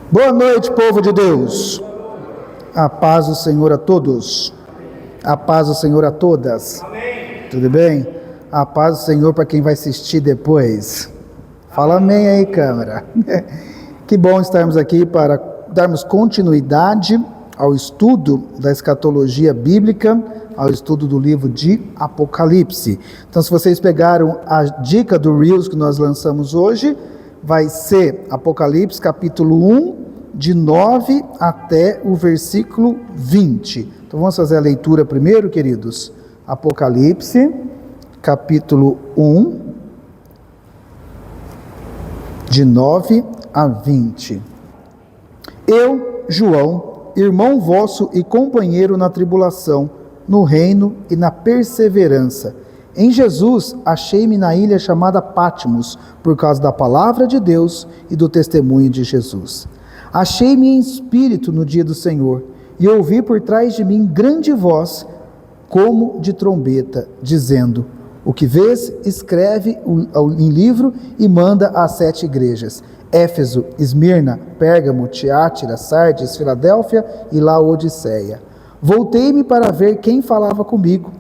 Boa noite, povo de Deus. A paz do Senhor a todos. A paz do Senhor a todas. Amém. Tudo bem? A paz do Senhor para quem vai assistir depois. Fala amém aí, câmera. Que bom estarmos aqui para darmos continuidade ao estudo da escatologia bíblica, ao estudo do livro de Apocalipse. Então, se vocês pegaram a dica do Reels que nós lançamos hoje, vai ser Apocalipse capítulo 1, de 9 até o versículo 20. Então vamos fazer a leitura primeiro, queridos. Apocalipse capítulo 1, de 9 a 20. Eu, João, irmão vosso e companheiro na tribulação, no reino e na perseverança, em Jesus achei-me na ilha chamada Patmos, por causa da palavra de Deus e do testemunho de Jesus. Achei-me em espírito no dia do Senhor, e ouvi por trás de mim grande voz, como de trombeta, dizendo: o que vês, escreve em livro e manda às 7 igrejas: Éfeso, Esmirna, Pérgamo, Tiátira, Sardes, Filadélfia e Laodiceia. Voltei-me para ver quem falava comigo,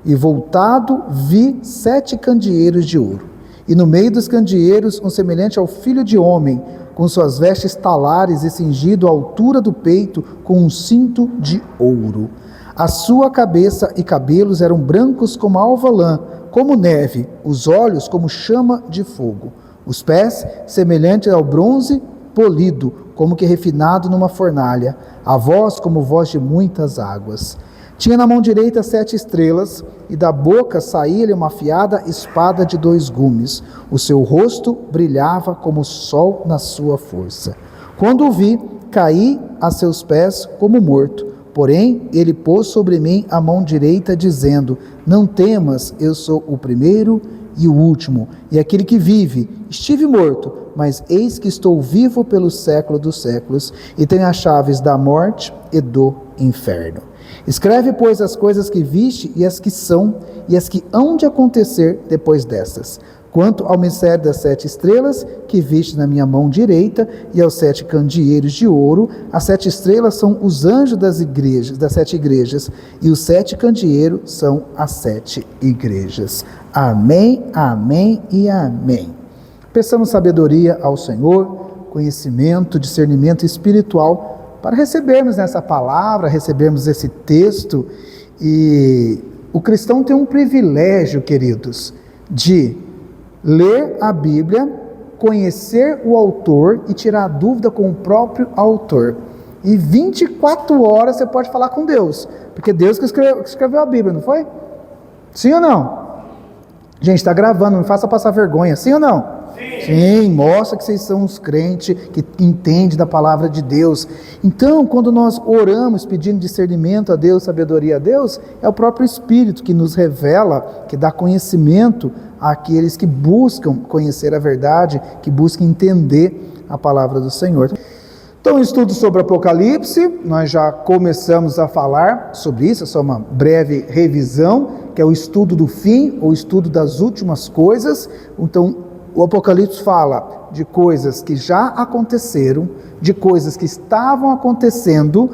e voltado vi 7 candeeiros de ouro, e no meio dos candeeiros um semelhante ao filho de homem, com suas vestes talares e cingido à altura do peito com um cinto de ouro. A sua cabeça e cabelos eram brancos como alva lã, como neve, os olhos como chama de fogo, os pés semelhantes ao bronze polido, como que refinado numa fornalha, a voz como voz de muitas águas. Tinha na mão direita 7 estrelas, e da boca saía-lhe uma afiada espada de 2 gumes. O seu rosto brilhava como o sol na sua força. Quando o vi, caí a seus pés como morto. Porém, ele pôs sobre mim a mão direita, dizendo: não temas, eu sou o primeiro e o último, e aquele que vive. Estive morto, mas eis que estou vivo pelo século dos séculos, e tenho as chaves da morte e do inferno. Escreve, pois, as coisas que viste, e as que são, e as que hão de acontecer depois destas. Quanto ao mistério das 7 estrelas, que viste na minha mão direita, e aos 7 candeeiros de ouro, as 7 estrelas são os anjos das 7 igrejas, e os 7 candeeiros são as 7 igrejas. Amém, amém e amém. Peçamos sabedoria ao Senhor, conhecimento, discernimento espiritual, para recebermos essa palavra, recebermos esse texto. E o cristão tem um privilégio, queridos, de ler a Bíblia, conhecer o autor e tirar dúvida com o próprio autor. E 24 horas você pode falar com Deus, porque Deus que escreveu a Bíblia, não foi? Sim ou não? Gente, está gravando, não me faça passar vergonha, sim ou não? Sim, mostra que vocês são uns crentes que entendem da palavra de Deus. Então, quando nós oramos pedindo discernimento a Deus, sabedoria a Deus, é o próprio Espírito que nos revela, que dá conhecimento àqueles que buscam conhecer a verdade, que buscam entender a palavra do Senhor. Então, estudo sobre Apocalipse, nós já começamos a falar sobre isso, é só uma breve revisão, que é o estudo do fim, o estudo das últimas coisas. Então, o Apocalipse fala de coisas que já aconteceram, de coisas que estavam acontecendo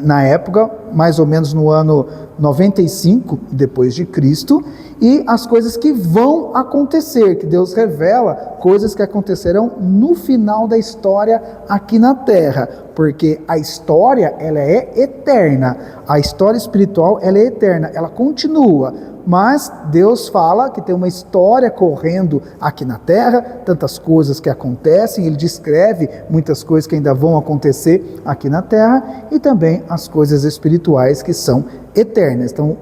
na época, mais ou menos no ano 95 depois de Cristo, e as coisas que vão acontecer, que Deus revela, coisas que acontecerão no final da história aqui na Terra, porque a história ela é eterna, a história espiritual ela é eterna, ela continua. Mas Deus fala que tem uma história correndo aqui na Terra, tantas coisas que acontecem, Ele descreve muitas coisas que ainda vão acontecer aqui na Terra, e também as coisas espirituais que são eternas. Então,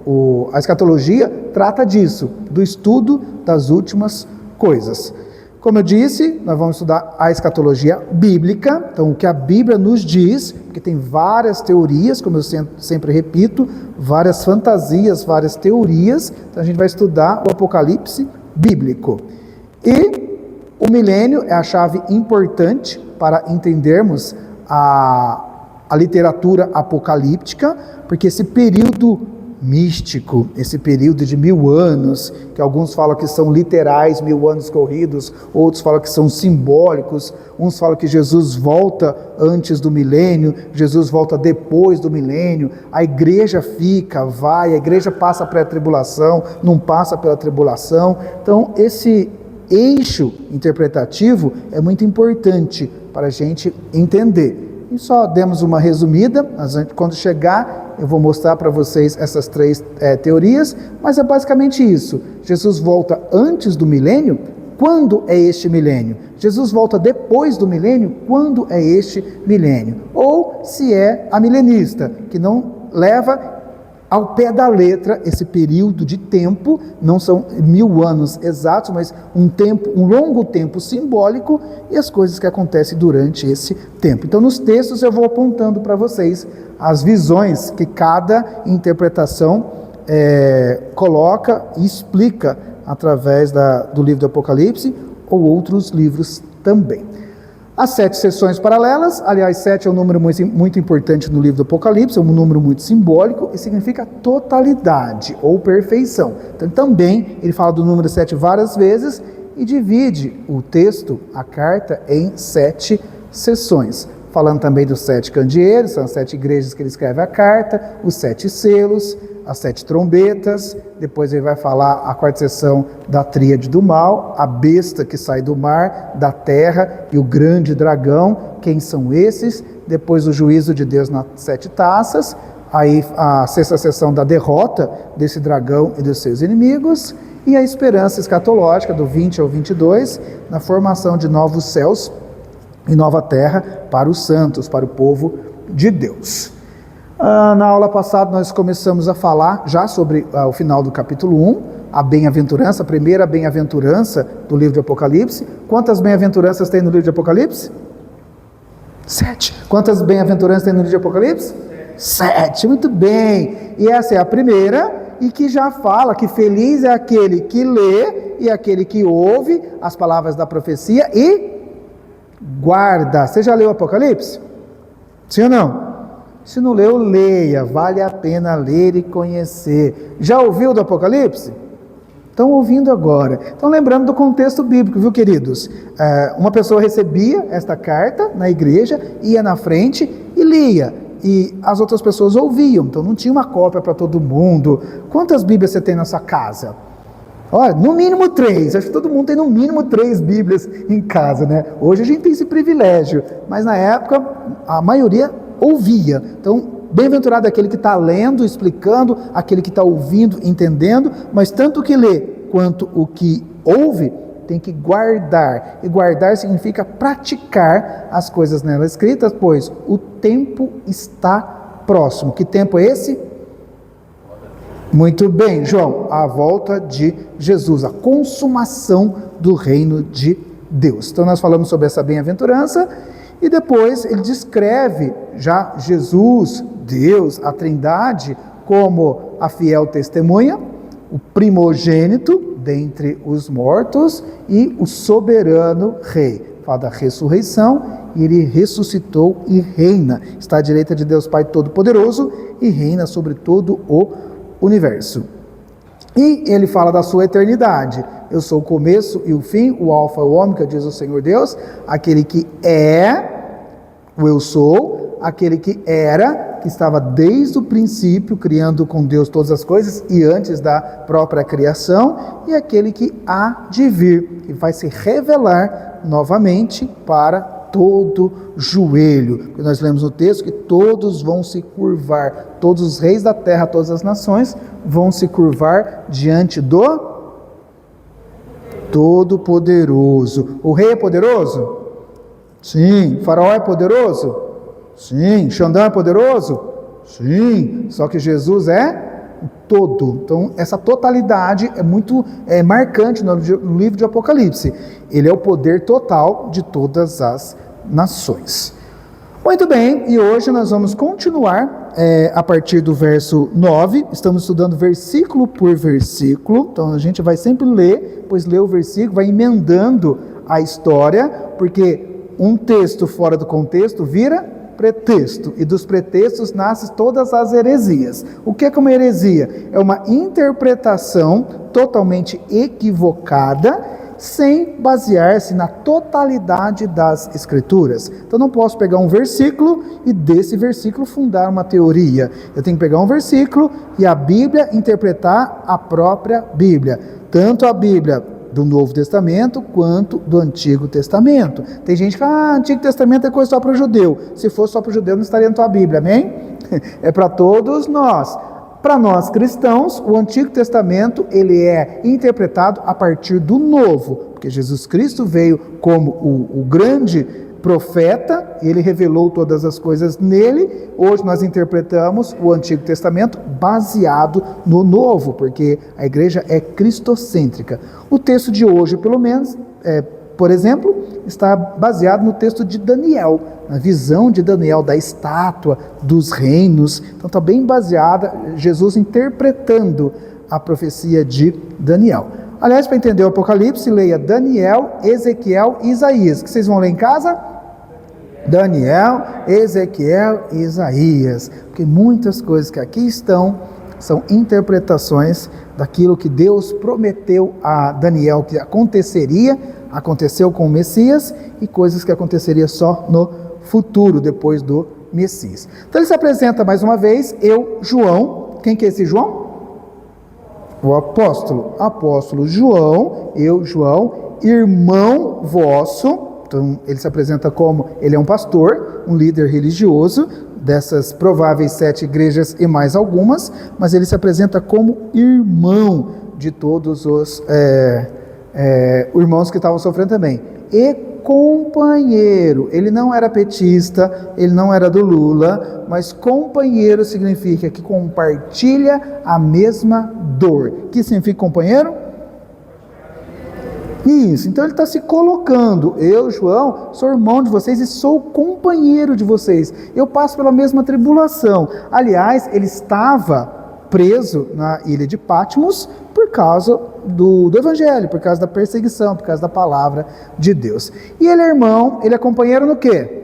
a escatologia trata disso, do estudo das últimas coisas. Como eu disse, nós vamos estudar a escatologia bíblica, então o que a Bíblia nos diz, porque tem várias teorias, como eu sempre repito, várias fantasias, várias teorias, então a gente vai estudar o Apocalipse bíblico. E o milênio é a chave importante para entendermos a literatura apocalíptica, porque esse período místico, esse período de 1000 anos, que alguns falam que são literais, 1000 anos corridos, outros falam que são simbólicos, uns falam que Jesus volta antes do milênio, Jesus volta depois do milênio, a igreja fica, vai, a igreja passa pela tribulação, não passa pela tribulação. Então esse eixo interpretativo é muito importante para a gente entender. E só demos uma resumida, mas quando chegar eu vou mostrar para vocês essas 3 teorias, mas é basicamente isso. Jesus volta antes do milênio. Quando é este milênio? Jesus volta depois do milênio? Quando é este milênio? Ou se é amilenista, que não leva ao pé da letra esse período de tempo, não são 1000 anos exatos, mas um longo tempo simbólico, e as coisas que acontecem durante esse tempo. Então nos textos eu vou apontando para vocês as visões que cada interpretação coloca e explica através do livro do Apocalipse ou outros livros também. As 7 sessões paralelas, aliás, 7 é um número muito importante no livro do Apocalipse, é um número muito simbólico e significa totalidade ou perfeição. Então também ele fala do número 7 várias vezes e divide o texto, a carta, em 7 sessões. Falando também dos 7 candeeiros, são as 7 igrejas que ele escreve a carta, os 7 selos, as 7 trombetas, depois ele vai falar a 4ª sessão da tríade do mal, a besta que sai do mar, da terra e o grande dragão, quem são esses? Depois o juízo de Deus nas 7 taças, aí a 6ª sessão da derrota desse dragão e dos seus inimigos, e a esperança escatológica do 20 ao 22, na formação de novos céus e nova terra para os santos, para o povo de Deus. Na aula passada nós começamos a falar já sobre o final do capítulo 1, a bem-aventurança, a primeira bem-aventurança do livro de Apocalipse. Quantas bem-aventuranças tem no livro de Apocalipse? 7. Quantas bem-aventuranças tem no livro de Apocalipse? 7, muito bem. E essa é a primeira, e que já fala que feliz é aquele que lê e aquele que ouve as palavras da profecia e guarda. Você já leu o Apocalipse? Sim ou não? Se não leu, leia, vale a pena ler e conhecer. Já ouviu do Apocalipse? Estão ouvindo agora. Então lembrando do contexto bíblico, viu, queridos? Uma pessoa recebia esta carta na igreja, ia na frente e lia. E as outras pessoas ouviam, então não tinha uma cópia para todo mundo. Quantas Bíblias você tem na sua casa? Olha, no mínimo 3, acho que todo mundo tem no mínimo 3 Bíblias em casa, né? Hoje a gente tem esse privilégio, mas na época a maioria ouvia. Então, bem-aventurado é aquele que está lendo, explicando, aquele que está ouvindo, entendendo, mas tanto o que lê quanto o que ouve tem que guardar. E guardar significa praticar as coisas nela escritas, pois o tempo está próximo. Que tempo é esse? Muito bem, João, a volta de Jesus, a consumação do reino de Deus. Então nós falamos sobre essa bem-aventurança e depois ele descreve já Jesus, Deus, a Trindade, como a fiel testemunha, o primogênito dentre os mortos e o soberano rei. Fala da ressurreição e ele ressuscitou e reina. Está à direita de Deus Pai Todo-Poderoso e reina sobre todo o universo. E ele fala da sua eternidade. Eu sou o começo e o fim, o alfa e o ômega, diz o Senhor Deus, aquele que é, o eu sou, aquele que era, que estava desde o princípio, criando com Deus todas as coisas e antes da própria criação, e aquele que há de vir, que vai se revelar novamente para todo joelho. Nós lemos no texto que todos vão se curvar, todos os reis da terra, todas as nações vão se curvar diante do Todo-Poderoso. O rei é poderoso? Sim. O faraó é poderoso? Sim. Xandão é poderoso? Sim. Só que Jesus é todo. Então essa totalidade é muito marcante no livro de Apocalipse. Ele é o poder total de todas as nações. Muito bem, e hoje nós vamos continuar a partir do verso 9, estamos estudando versículo por versículo, então a gente vai sempre ler, pois lê o versículo, vai emendando a história, porque um texto fora do contexto vira pretexto, e dos pretextos nascem todas as heresias. O que é uma heresia? É uma interpretação totalmente equivocada, sem basear-se na totalidade das Escrituras. Então não posso pegar um versículo e desse versículo fundar uma teoria. Eu tenho que pegar um versículo e a Bíblia interpretar a própria Bíblia. Tanto a Bíblia do Novo Testamento quanto do Antigo Testamento. Tem gente que fala, Antigo Testamento é coisa só para o judeu. Se fosse só para o judeu, não estaria na tua Bíblia, amém? É para todos nós. Para nós cristãos, o Antigo Testamento ele é interpretado a partir do Novo, porque Jesus Cristo veio como o grande profeta, ele revelou todas as coisas nele. Hoje nós interpretamos o Antigo Testamento baseado no Novo, porque a igreja é cristocêntrica. O texto de hoje, pelo menos, por exemplo, está baseado no texto de Daniel, na visão de Daniel da estátua, dos reinos. Então está bem baseada, Jesus interpretando a profecia de Daniel. Aliás, para entender o Apocalipse, leia Daniel, Ezequiel e Isaías. O que vocês vão ler em casa? Daniel, Ezequiel e Isaías. Porque muitas coisas que aqui estão são interpretações daquilo que Deus prometeu a Daniel que aconteceria, aconteceu com o Messias, e coisas que aconteceria só no futuro, depois do Messias. Então ele se apresenta mais uma vez, eu, João. Quem que é esse João? O apóstolo João, eu, João, irmão vosso. Então ele se apresenta como, ele é um pastor, um líder religioso, dessas prováveis 7 igrejas e mais algumas, mas ele se apresenta como irmão de todos os irmãos que estavam sofrendo também. E companheiro, ele não era petista, ele não era do Lula, mas companheiro significa que compartilha a mesma dor. O que significa companheiro? Isso, então ele está se colocando, eu, João, sou irmão de vocês e sou companheiro de vocês, eu passo pela mesma tribulação. Aliás, ele estava preso na ilha de Patmos por causa do Evangelho, por causa da perseguição, por causa da palavra de Deus. E ele é irmão, ele é companheiro no quê?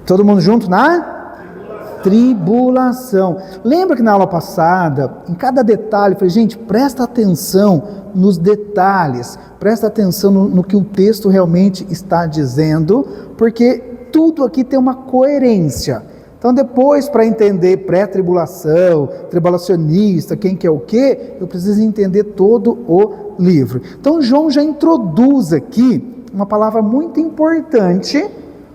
Todo mundo junto na? Tribulação. Lembra que na aula passada, em cada detalhe, eu falei, gente, presta atenção nos detalhes, presta atenção no que o texto realmente está dizendo, porque tudo aqui tem uma coerência. Então depois, para entender pré-tribulação, tribulacionista, quem que é o quê, eu preciso entender todo o livro. Então João já introduz aqui uma palavra muito importante.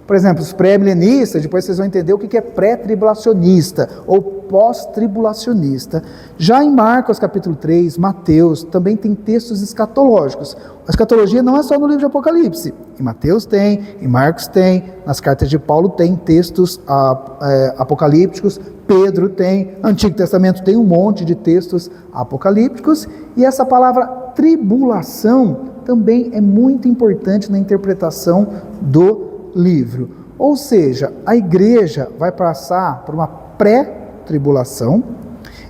Por exemplo, os pré-milenistas, depois vocês vão entender o que é pré-tribulacionista ou pós-tribulacionista. Já em Marcos capítulo 3, Mateus, também tem textos escatológicos. A escatologia não é só no livro de Apocalipse. Em Mateus tem, em Marcos tem, nas cartas de Paulo tem textos apocalípticos, Pedro tem, Antigo Testamento tem um monte de textos apocalípticos. E essa palavra tribulação também é muito importante na interpretação do livro. Ou seja, a igreja vai passar por uma pré-tribulação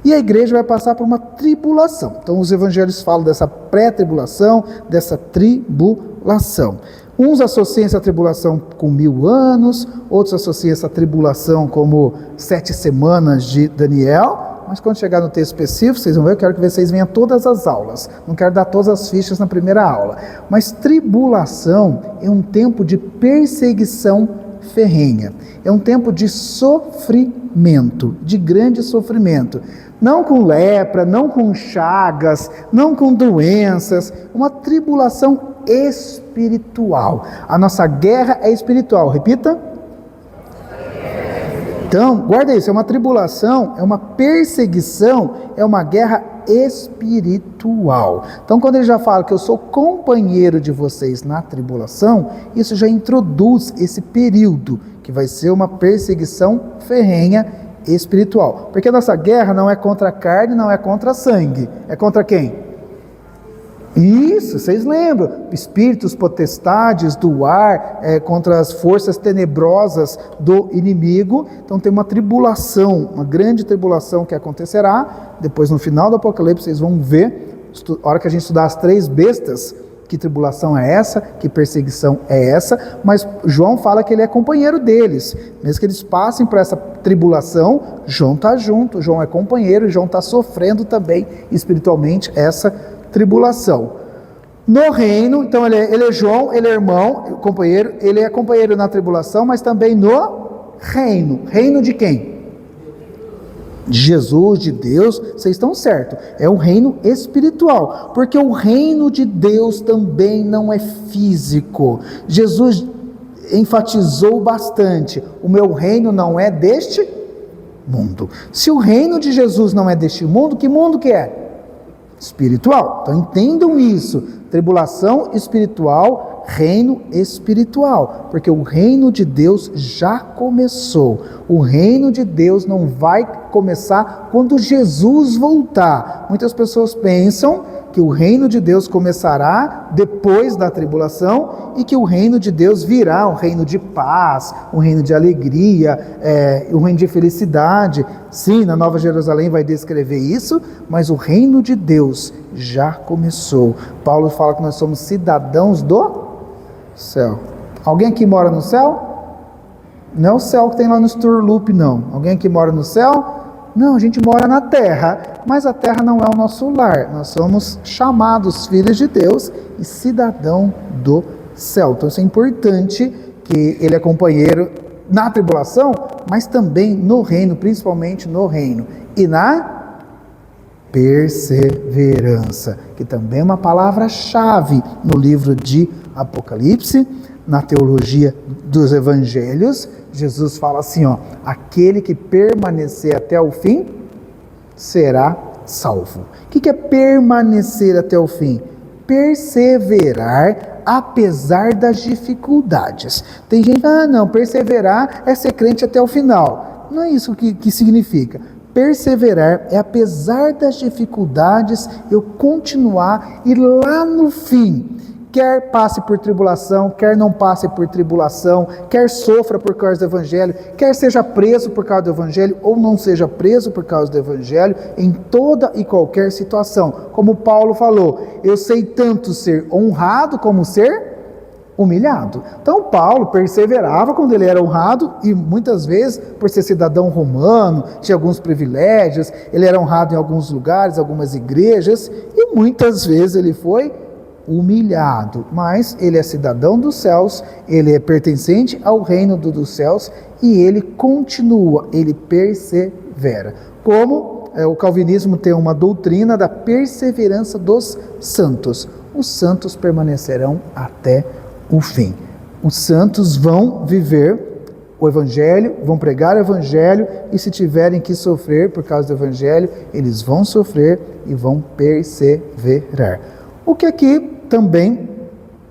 e a igreja vai passar por uma tribulação. Então os evangelhos falam dessa pré-tribulação, dessa tribulação. Uns associam essa tribulação com 1000 anos, outros associam essa tribulação como 7 semanas de Daniel. Mas quando chegar no texto específico, vocês vão ver, eu quero que vocês venham todas as aulas. Não quero dar todas as fichas na primeira aula. Mas tribulação é um tempo de perseguição ferrenha. É um tempo de sofrimento, de grande sofrimento. Não com lepra, não com chagas, não com doenças. Uma tribulação espiritual. A nossa guerra é espiritual. Repita. Então, guarda isso, é uma tribulação, é uma perseguição, é uma guerra espiritual. Então, quando ele já fala que eu sou companheiro de vocês na tribulação, isso já introduz esse período, que vai ser uma perseguição ferrenha espiritual. Porque a nossa guerra não é contra a carne, não é contra sangue. É contra quem? Isso, vocês lembram, espíritos, potestades do ar, contra as forças tenebrosas do inimigo. Então tem uma tribulação, uma grande tribulação que acontecerá, depois no final do Apocalipse vocês vão ver, a hora que a gente estudar as 3 bestas, que tribulação é essa, que perseguição é essa, mas João fala que ele é companheiro deles. Mesmo que eles passem por essa tribulação, João está junto, João é companheiro, João está sofrendo também espiritualmente essa tribulação. No reino, então ele é João, ele é irmão, companheiro, ele é companheiro na tribulação, mas também no reino. Reino de quem? De Jesus, de Deus, vocês estão certos, é um reino espiritual, porque o reino de Deus também não é físico. Jesus enfatizou bastante, o meu reino não é deste mundo. Se o reino de Jesus não é deste mundo, que mundo que é? Espiritual. Então entendam isso, tribulação espiritual, reino espiritual, porque o reino de Deus já começou. O reino de Deus não vai começar quando Jesus voltar. Muitas pessoas pensam que o reino de Deus começará depois da tribulação e que o reino de Deus virá um reino de paz, um reino de alegria, um reino de felicidade. Sim, na Nova Jerusalém vai descrever isso, mas o reino de Deus já começou. Paulo fala que nós somos cidadãos do céu. Alguém aqui mora no céu? Não é o céu que tem lá no Sturlup, não. Alguém aqui mora no céu? Não, a gente mora na terra, mas a terra não é o nosso lar. Nós somos chamados filhos de Deus e cidadão do céu. Então isso é importante, que ele é companheiro na tribulação, mas também no reino, principalmente no reino. E na perseverança, que também é uma palavra-chave no livro de Apocalipse, na teologia dos evangelhos. Jesus fala assim, aquele que permanecer até o fim será salvo. O que é permanecer até o fim? Perseverar apesar das dificuldades. Tem gente, não, perseverar é ser crente até o final. Não é isso que significa. Perseverar é apesar das dificuldades, eu continuar e lá no fim, quer passe por tribulação, quer não passe por tribulação, quer sofra por causa do Evangelho, quer seja preso por causa do Evangelho ou não seja preso por causa do Evangelho, em toda e qualquer situação. Como Paulo falou, eu sei tanto ser honrado como ser humilhado. Então Paulo perseverava quando ele era honrado e muitas vezes, por ser cidadão romano, tinha alguns privilégios, ele era honrado em alguns lugares, algumas igrejas, e muitas vezes ele foi humilhado, mas ele é cidadão dos céus, ele é pertencente ao reino dos céus e ele continua, ele persevera. Como o calvinismo tem uma doutrina da perseverança dos santos, os santos permanecerão até o fim. Os santos vão viver o evangelho, vão pregar o evangelho e se tiverem que sofrer por causa do evangelho, eles vão sofrer e vão perseverar. O que aqui também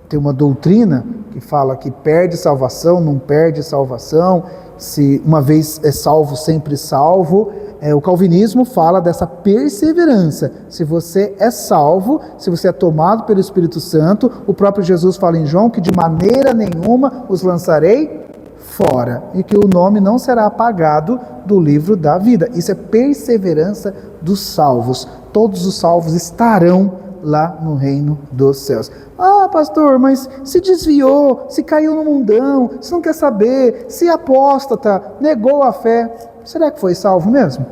tem uma doutrina que fala que perde salvação, não perde salvação, se uma vez é salvo, sempre salvo. O calvinismo fala dessa perseverança. Se você é salvo, se você é tomado pelo Espírito Santo, o próprio Jesus fala em João que de maneira nenhuma os lançarei fora, e que o nome não será apagado do livro da vida. Isso é perseverança dos salvos. Todos os salvos estarão lá no reino dos céus. Pastor, mas se desviou, se caiu no mundão, se não quer saber, se apóstata, negou a fé, será que foi salvo mesmo?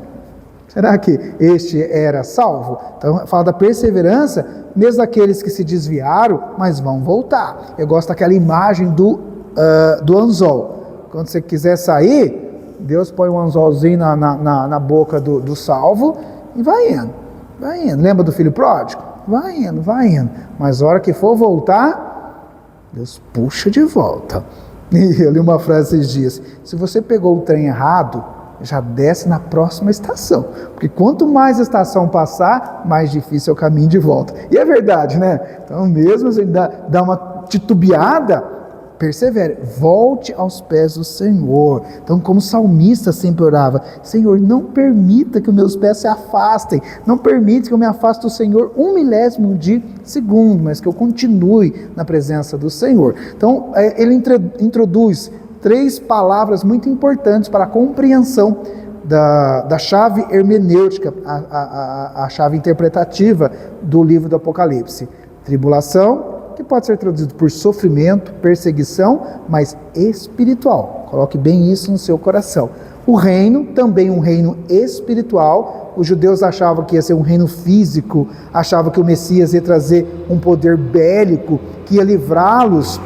Será que este era salvo? Então fala da perseverança, mesmo aqueles que se desviaram, mas vão voltar. Eu gosto daquela imagem do anzol. Quando você quiser sair, Deus põe um anzolzinho na boca do salvo e vai indo, vai indo. Lembra do filho pródigo? Vai indo, mas a hora que for voltar, Deus puxa de volta. E eu li uma frase esses dias, se você pegou o trem errado, já desce na próxima estação, porque quanto mais a estação passar, mais difícil é o caminho de volta. E é verdade, né? Então mesmo assim, dá uma titubeada, persevere, volte aos pés do Senhor. Então, como o salmista sempre orava, Senhor, não permita que os meus pés se afastem, não permita que eu me afaste do Senhor 1/1000 de segundo, mas que eu continue na presença do Senhor. Então, ele introduz 3 palavras muito importantes para a compreensão da chave hermenêutica, a chave interpretativa do livro do Apocalipse: tribulação, que pode ser traduzido por sofrimento, perseguição, mas espiritual. Coloque bem isso no seu coração. O reino, também um reino espiritual. Os judeus achavam que ia ser um reino físico, achavam que o Messias ia trazer um poder bélico, que ia livrá-los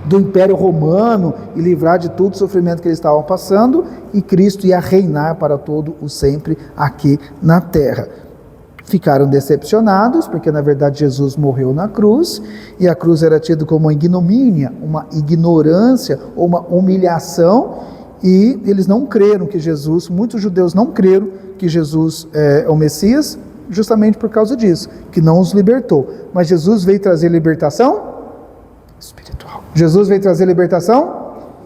do Império Romano e livrar de todo o sofrimento que eles estavam passando, e Cristo ia reinar para todo o sempre aqui na terra. Ficaram decepcionados, porque na verdade Jesus morreu na cruz, e a cruz era tida como uma ignomínia, uma ignorância ou uma humilhação, e eles não creram que Jesus, muitos judeus não creram que Jesus é o Messias, justamente por causa disso, que não os libertou. Mas Jesus veio trazer libertação espiritual. Jesus veio trazer libertação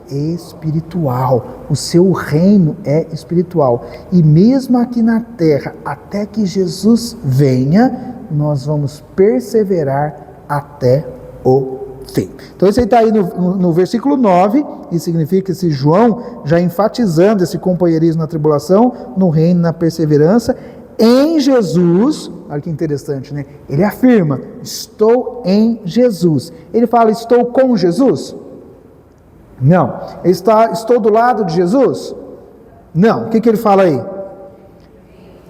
espiritual. O seu reino é espiritual. E mesmo aqui na terra, até que Jesus venha, nós vamos perseverar até o fim. Então isso aí está aí no versículo 9, e significa esse João já enfatizando esse companheirismo na tribulação, no reino, na perseverança, em Jesus. Olha que interessante, né? Ele afirma, estou em Jesus. Ele fala, estou com Jesus? Não. Estou do lado de Jesus? Não. O que ele fala aí?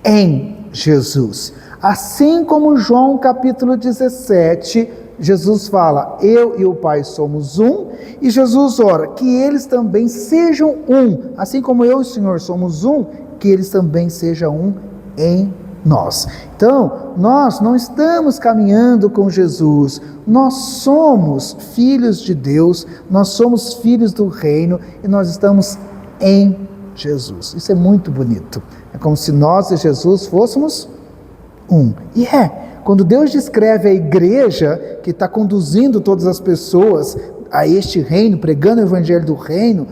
Em Jesus. Assim como João capítulo 17, Jesus fala, eu e o Pai somos um, e Jesus ora, que eles também sejam um, assim como eu e o Senhor somos um, que eles também sejam um em nós. Então, nós não estamos caminhando com Jesus, nós somos filhos de Deus, nós somos filhos do reino, e nós estamos em Jesus. Isso é muito bonito. É como se nós e Jesus fôssemos um. E quando Deus descreve a igreja que está conduzindo todas as pessoas a este reino, pregando o evangelho do reino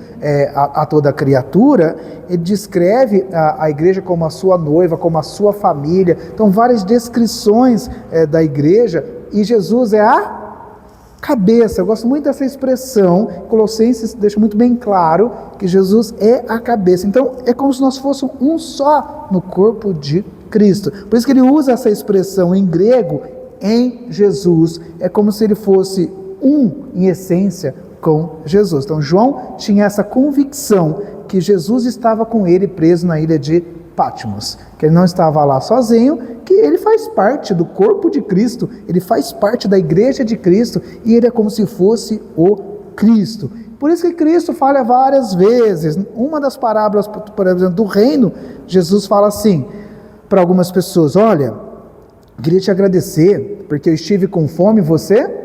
a toda a criatura, ele descreve a igreja como a sua noiva, como a sua família. Então, várias descrições da igreja, e Jesus é a cabeça. Eu gosto muito dessa expressão. Colossenses deixa muito bem claro que Jesus é a cabeça. Então, é como se nós fôssemos um só no corpo de Cristo. Por isso que ele usa essa expressão em grego, em Jesus. É como se ele fosse um em essência com Jesus. Então João tinha essa convicção que Jesus estava com ele preso na ilha de Patmos, que ele não estava lá sozinho, que ele faz parte do corpo de Cristo, ele faz parte da igreja de Cristo, e ele é como se fosse o Cristo. Por isso que Cristo fala várias vezes. Uma das parábolas, por exemplo, do reino, Jesus fala assim para algumas pessoas, olha, queria te agradecer, porque eu estive com fome, você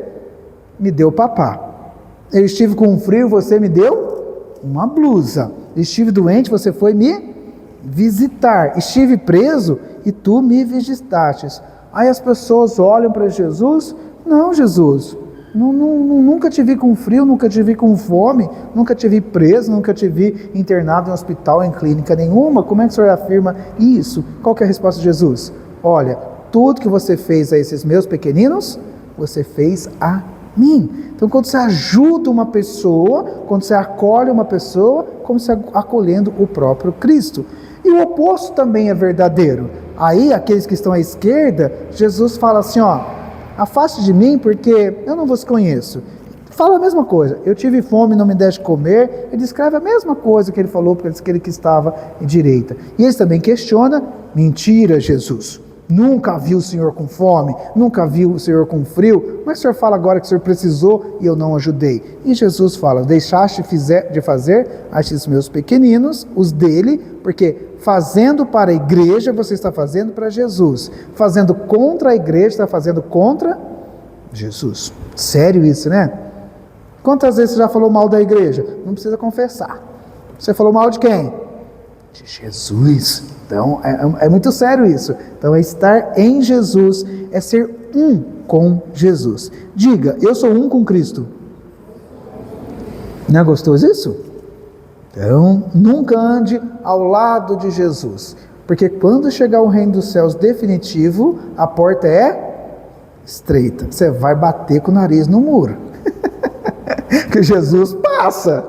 me deu papá. Eu estive com frio, você me deu uma blusa. Eu estive doente, você foi me visitar. Estive preso e tu me visitastes. Aí as pessoas olham para Jesus, não, Jesus, nunca te vi com frio, nunca te vi com fome, nunca te vi preso, nunca te vi internado em hospital, em clínica nenhuma. Como é que o senhor afirma isso? Qual que é a resposta de Jesus? Olha, tudo que você fez a esses meus pequeninos, você fez a mim. Então, quando você ajuda uma pessoa, quando você acolhe uma pessoa, como você acolhendo o próprio Cristo. E o oposto também é verdadeiro. Aí, aqueles que estão à esquerda, Jesus fala assim, afaste de mim, porque eu não vos conheço. Fala a mesma coisa, eu tive fome, não me deste comer. Ele descreve a mesma coisa que ele falou para aquele que estava à direita. E eles também questionam, mentira, Jesus. Nunca vi o Senhor com fome, nunca vi o Senhor com frio, mas o Senhor fala agora que o Senhor precisou e eu não ajudei. E Jesus fala, deixaste de fazer a esses meus pequeninos, os dele, porque fazendo para a igreja você está fazendo para Jesus, fazendo contra a igreja está fazendo contra Jesus. Sério isso, né? Quantas vezes você já falou mal da igreja? Não precisa confessar. Você falou mal de quem? De Jesus. Então, é muito sério isso. Então, estar em Jesus é ser um com Jesus. Diga, eu sou um com Cristo. Não é gostoso isso? Então, nunca ande ao lado de Jesus. Porque quando chegar o reino dos céus definitivo, a porta é estreita. Você vai bater com o nariz no muro. Que Jesus passa,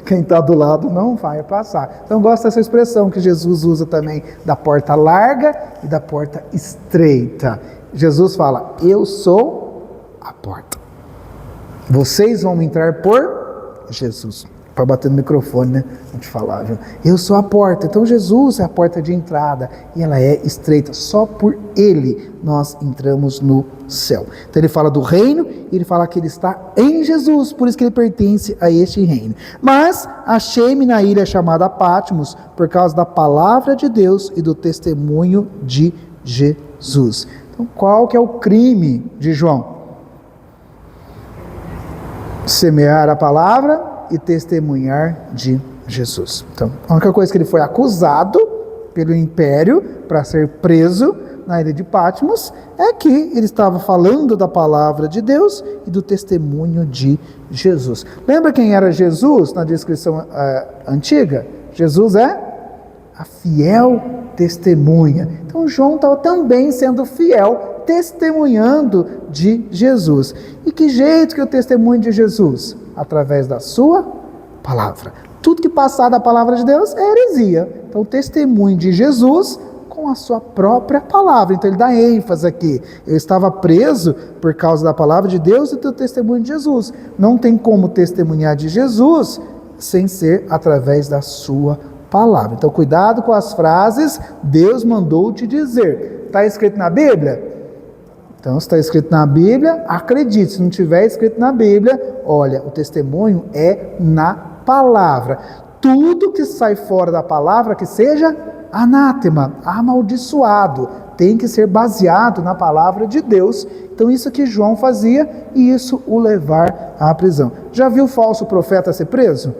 quem está do lado não vai passar. Então gosto dessa expressão que Jesus usa também, da porta larga e da porta estreita. Jesus fala, eu sou a porta. Vocês vão entrar por Jesus. Para bater no microfone, né? A gente falar, viu? Eu sou a porta. Então Jesus é a porta de entrada e ela é estreita. Só por ele nós entramos no céu. Então ele fala do reino e ele fala que ele está em Jesus, por isso que ele pertence a este reino. Mas achei-me na ilha chamada Patmos por causa da palavra de Deus e do testemunho de Jesus. Então qual que é o crime de João? Semear a palavra e testemunhar de Jesus. Então, a única coisa que ele foi acusado pelo império para ser preso na ilha de Patmos é que ele estava falando da palavra de Deus e do testemunho de Jesus. Lembra quem era Jesus na descrição antiga? Jesus é a fiel testemunha. Então João estava também sendo fiel, testemunhando de Jesus. E que jeito que eu testemunho de Jesus? Através da sua palavra. Tudo que passar da palavra de Deus é heresia. Então, o testemunho de Jesus com a sua própria palavra. Então, ele dá ênfase aqui. Eu estava preso por causa da palavra de Deus e do testemunho de Jesus. Não tem como testemunhar de Jesus sem ser através da sua palavra. Então, cuidado com as frases, Deus mandou te dizer. Está escrito na Bíblia? Então, se está escrito na Bíblia, acredite. Se não tiver escrito na Bíblia, olha, o testemunho é na palavra. Tudo que sai fora da palavra, que seja anátema, amaldiçoado, tem que ser baseado na palavra de Deus. Então, isso que João fazia e isso o levar à prisão. Já viu o falso profeta ser preso?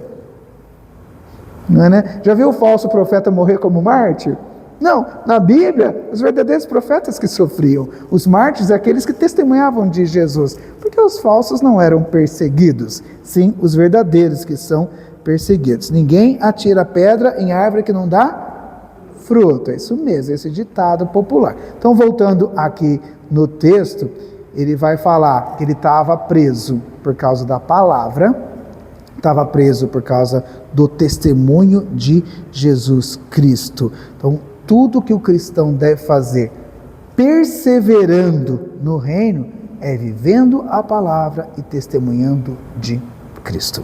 Não é, né? Já viu o falso profeta morrer como mártir? Não, na Bíblia, os verdadeiros profetas que sofriam, os mártires, aqueles que testemunhavam de Jesus, porque os falsos não eram perseguidos, sim, os verdadeiros que são perseguidos. Ninguém atira pedra em árvore que não dá fruto, é isso mesmo, esse ditado popular. Então, voltando aqui no texto, ele vai falar que ele estava preso por causa da palavra, estava preso por causa do testemunho de Jesus Cristo. Então, tudo que o cristão deve fazer, perseverando no reino, é vivendo a palavra e testemunhando de Cristo.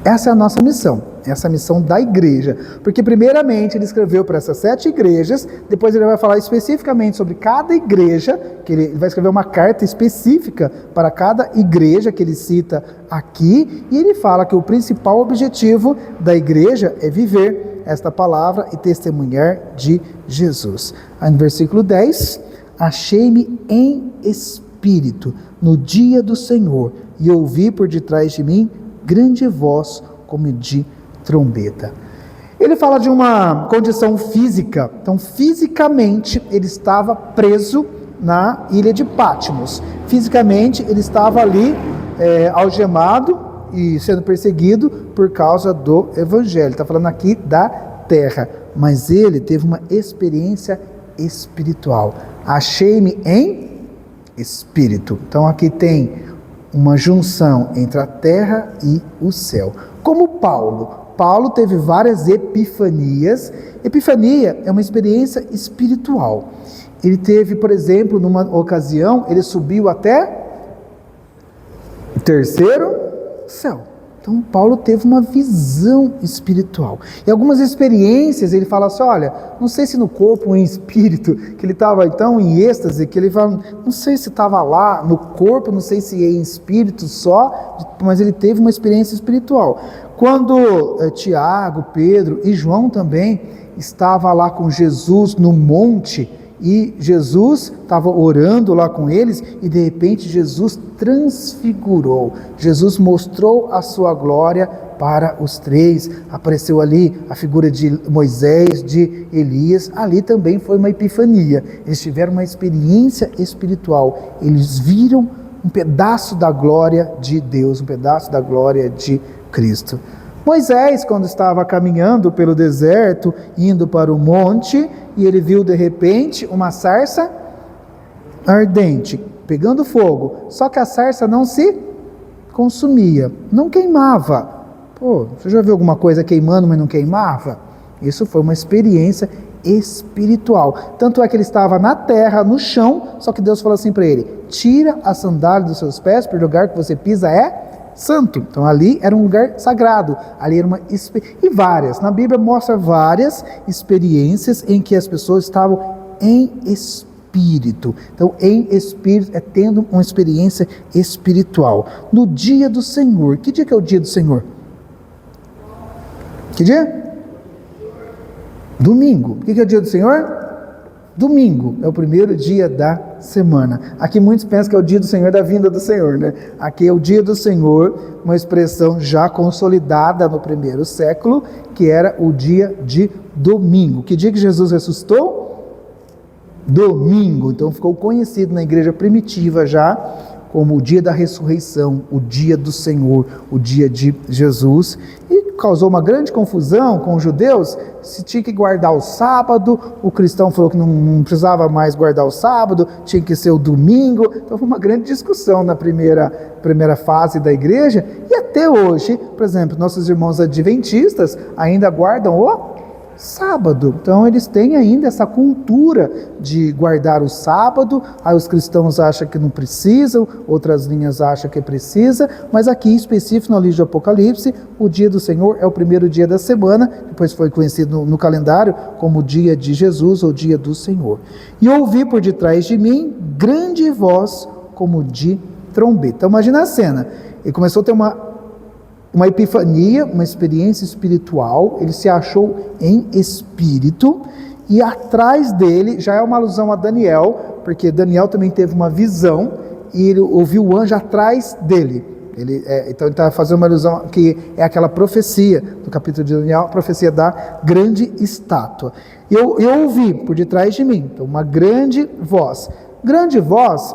Essa é a nossa missão, essa é a missão da igreja, porque primeiramente ele escreveu para essas 7 igrejas, depois ele vai falar especificamente sobre cada igreja, que ele vai escrever uma carta específica para cada igreja que ele cita aqui, e ele fala que o principal objetivo da igreja é viver esta palavra e testemunhar de Jesus. Aí no versículo 10, achei-me em espírito no dia do Senhor, e ouvi por detrás de mim grande voz como de trombeta. Ele fala de uma condição física. Então, fisicamente, ele estava preso na ilha de Patmos. Fisicamente, ele estava ali algemado e sendo perseguido por causa do evangelho. Está falando aqui da terra. Mas ele teve uma experiência espiritual. Achei-me em espírito. Então, aqui tem uma junção entre a terra e o céu. Como Paulo teve várias epifanias. Epifania é uma experiência espiritual. Ele teve, por exemplo, numa ocasião, ele subiu até o 3º céu. Então, Paulo teve uma visão espiritual. E algumas experiências, ele fala assim, olha, não sei se no corpo ou em espírito, que ele estava então em êxtase, que ele fala, não sei se estava lá no corpo, não sei se em espírito só, mas ele teve uma experiência espiritual. Quando Tiago, Pedro e João também estavam lá com Jesus no monte, e Jesus estava orando lá com eles e de repente Jesus transfigurou. Jesus mostrou a sua glória para os 3. Apareceu ali a figura de Moisés, de Elias. Ali também foi uma epifania. Eles tiveram uma experiência espiritual. Eles viram um pedaço da glória de Deus, um pedaço da glória de Cristo. Moisés, quando estava caminhando pelo deserto, indo para o monte, e ele viu de repente uma sarça ardente, pegando fogo, só que a sarça não se consumia, não queimava. Pô, você já viu alguma coisa queimando, mas não queimava? Isso foi uma experiência espiritual. Tanto é que ele estava na terra, no chão, só que Deus falou assim para ele, tira a sandália dos seus pés, porque o lugar que você pisa é santo. Então ali era um lugar sagrado, ali era e várias, na Bíblia mostra várias experiências em que as pessoas estavam em espírito. Então em espírito é tendo uma experiência espiritual. No dia do Senhor, que dia que é o dia do Senhor? Que dia? Domingo. O que é o dia do Senhor? Domingo é o primeiro dia da semana. Aqui muitos pensam que é o dia do Senhor da vinda do Senhor, né? Aqui é o dia do Senhor, uma expressão já consolidada no primeiro século, que era o dia de domingo. Que dia que Jesus ressuscitou? Domingo. Então ficou conhecido na igreja primitiva já como o dia da ressurreição, o dia do Senhor, o dia de Jesus. E causou uma grande confusão com os judeus, se tinha que guardar o sábado, o cristão falou que não precisava mais guardar o sábado, tinha que ser o domingo. Então foi uma grande discussão na primeira fase da igreja, e até hoje, por exemplo, nossos irmãos adventistas ainda guardam o sábado. Então eles têm ainda essa cultura de guardar o sábado. Aí os cristãos acham que não precisam, outras linhas acham que precisa, mas aqui em específico no livro de Apocalipse, o dia do Senhor é o primeiro dia da semana, depois foi conhecido no calendário como o dia de Jesus ou dia do Senhor. E ouvi por detrás de mim grande voz como de trombeta. Então imagina a cena, ele começou a ter uma epifania, uma experiência espiritual, ele se achou em espírito, e atrás dele, já é uma alusão a Daniel, porque Daniel também teve uma visão, e ele ouviu o anjo atrás dele. Então ele está fazendo uma alusão que é aquela profecia, do capítulo de Daniel, a profecia da grande estátua. Eu ouvi por detrás de mim, então uma grande voz. Grande voz,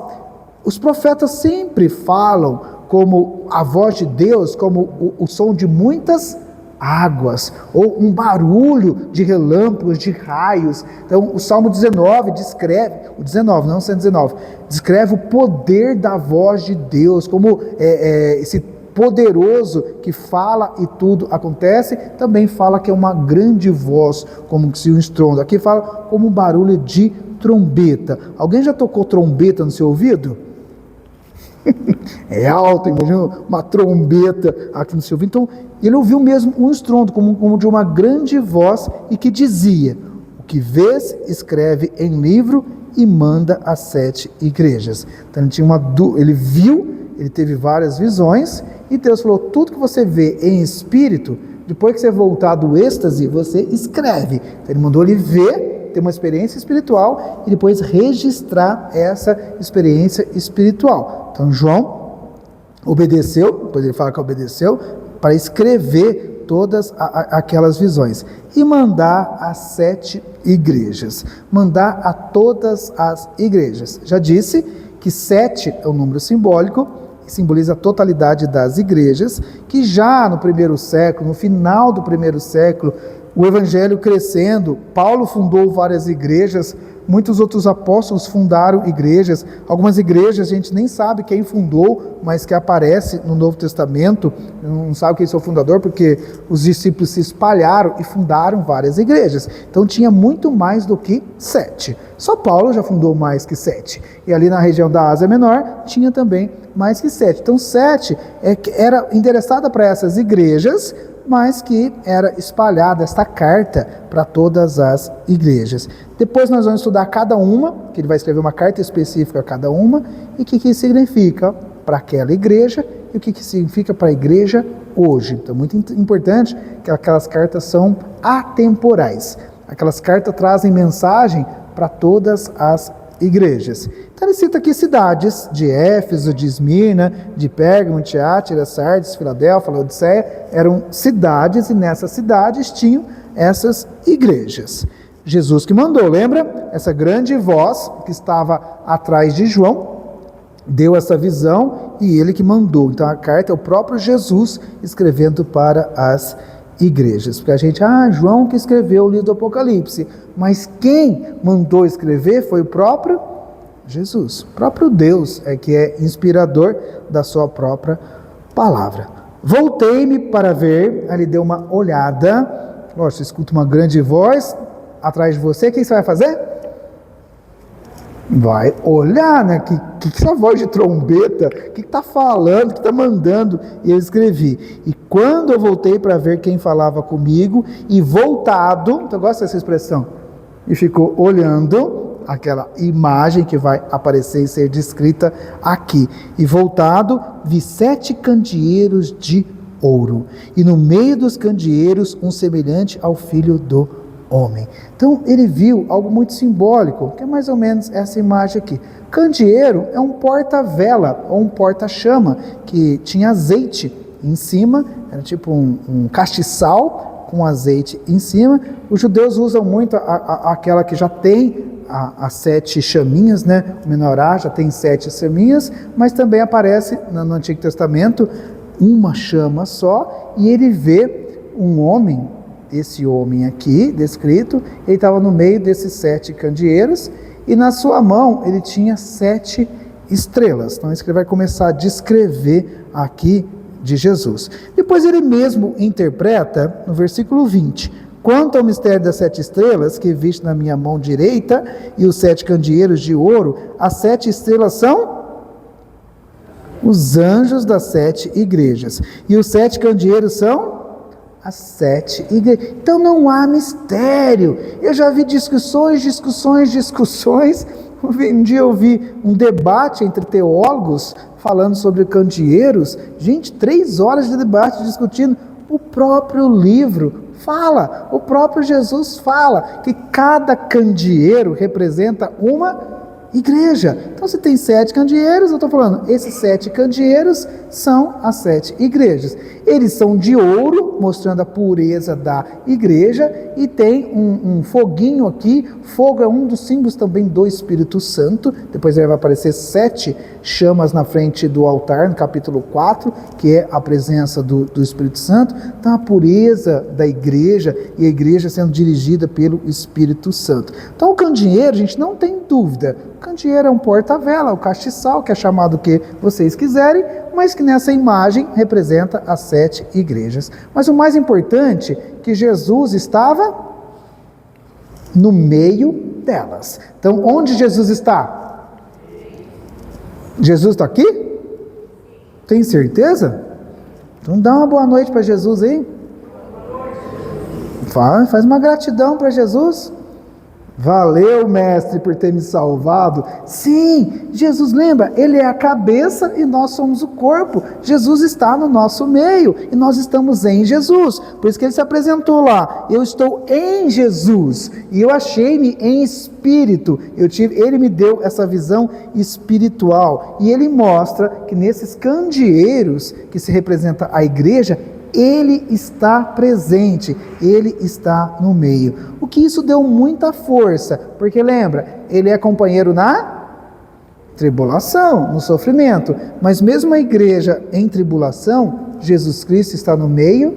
os profetas sempre falam como a voz de Deus, como o som de muitas águas, ou um barulho de relâmpagos, de raios. Então o Salmo 19 descreve, o 19, não 119, descreve o poder da voz de Deus, como esse poderoso que fala e tudo acontece. Também fala que é uma grande voz, como se um estrondo. Aqui fala como um barulho de trombeta. Alguém já tocou trombeta no seu ouvido? É alto, imagina uma trombeta aqui no seu ouvido. Então ele ouviu mesmo um estrondo, como de uma grande voz, e que dizia: o que vês, escreve em livro e manda às 7 igrejas. Então ele viu, ele teve várias visões, e Deus falou: tudo que você vê em espírito, depois que você voltar do êxtase, você escreve. Então ele mandou ele ver, ter uma experiência espiritual e depois registrar essa experiência espiritual. Então João obedeceu, depois ele fala que obedeceu, para escrever todas aquelas visões e mandar às 7 igrejas, mandar a todas as igrejas. Já disse que 7 é um número simbólico, que simboliza a totalidade das igrejas, que já no primeiro século, no final do primeiro século, o evangelho crescendo, Paulo fundou várias igrejas, muitos outros apóstolos fundaram igrejas. Algumas igrejas a gente nem sabe quem fundou, mas que aparece no Novo Testamento, não sabe quem é o fundador, porque os discípulos se espalharam e fundaram várias igrejas. Então tinha muito mais do que 7. Só Paulo já fundou mais que 7. E ali na região da Ásia Menor tinha também mais que 7. Então 7 era endereçada para essas igrejas, mas que era espalhada esta carta para todas as igrejas. Depois nós vamos estudar cada uma, que ele vai escrever uma carta específica a cada uma, e o que significa para aquela igreja e o que significa para a igreja hoje. Então, muito importante que aquelas cartas são atemporais. Aquelas cartas trazem mensagem para todas as igrejas. Então ele cita aqui cidades de Éfeso, de Esmirna, de Pérgamo, Tiátira, Sardes, Filadélfia, Laodiceia. Eram cidades, e nessas cidades tinham essas igrejas. Jesus que mandou, lembra? Essa grande voz que estava atrás de João deu essa visão, e ele que mandou. Então a carta é o próprio Jesus escrevendo para as igrejas. Porque a gente, João que escreveu o livro do Apocalipse, mas quem mandou escrever foi o próprio Jesus. O próprio Deus é que é inspirador da sua própria palavra. Voltei-me para ver, aí ele deu uma olhada. Você escuta uma grande voz atrás de você, o que você vai fazer? vai olhar, né? Que essa voz de trombeta, que está falando, que está mandando? E eu escrevi: e quando eu voltei para ver quem falava comigo, e voltado, então eu gosto dessa expressão, e ficou olhando aquela imagem que vai aparecer e ser descrita aqui, e voltado, vi 7 candeeiros de ouro, e no meio dos candeeiros um semelhante ao Filho do Homem. Então ele viu algo muito simbólico, que é mais ou menos essa imagem aqui. Candeeiro é um porta-vela ou um porta-chama que tinha azeite em cima, era tipo um castiçal com azeite em cima. Os judeus usam muito aquela que já tem as 7 chaminhas, né? O menorá já tem 7 chaminhas, mas também aparece no Antigo Testamento uma chama só, e ele vê um homem. Esse homem aqui, descrito, ele estava no meio desses 7 candeeiros, e na sua mão ele tinha 7 estrelas. Então isso que ele vai começar a descrever aqui de Jesus. Depois ele mesmo interpreta no versículo 20: quanto ao mistério das 7 estrelas que viste na minha mão direita e os 7 candeeiros de ouro, as 7 estrelas são os anjos das 7 igrejas, e os 7 candeeiros são as 7 igrejas. Então não há mistério. Eu já vi discussões. Um dia eu vi um debate entre teólogos falando sobre candeeiros. Gente, 3 horas de debate discutindo. O próprio livro fala, o próprio Jesus fala que cada candeeiro representa uma igreja. Então se tem 7 candeeiros, eu estou falando, esses 7 candeeiros são as 7 igrejas. Eles são de ouro, mostrando a pureza da igreja, e tem um foguinho aqui. Fogo é um dos símbolos também do Espírito Santo. Depois vai aparecer 7 chamas na frente do altar, no capítulo 4, que é a presença do Espírito Santo. Então a pureza da igreja, e a igreja sendo dirigida pelo Espírito Santo. Então o candeeiro, a gente não tem dúvida, o candeeiro é um porta-vela, o castiçal, que é chamado o que vocês quiserem, mas que nessa imagem representa as 7 igrejas. Mas o mais importante, que Jesus estava no meio delas. Então, onde Jesus está? Jesus está aqui? Tem certeza? Então dá uma boa noite para Jesus aí. Faz uma gratidão para Jesus. Valeu, mestre, por ter me salvado. Sim, Jesus, lembra, ele é a cabeça e nós somos o corpo. Jesus está no nosso meio e nós estamos em Jesus. Por isso que ele se apresentou lá: eu estou em Jesus e eu achei-me em espírito. Ele me deu essa visão espiritual, e ele mostra que nesses candeeiros que se representa a igreja, ele está presente, ele está no meio. O que isso deu muita força, porque lembra, ele é companheiro na tribulação, no sofrimento, mas mesmo a igreja em tribulação, Jesus Cristo está no meio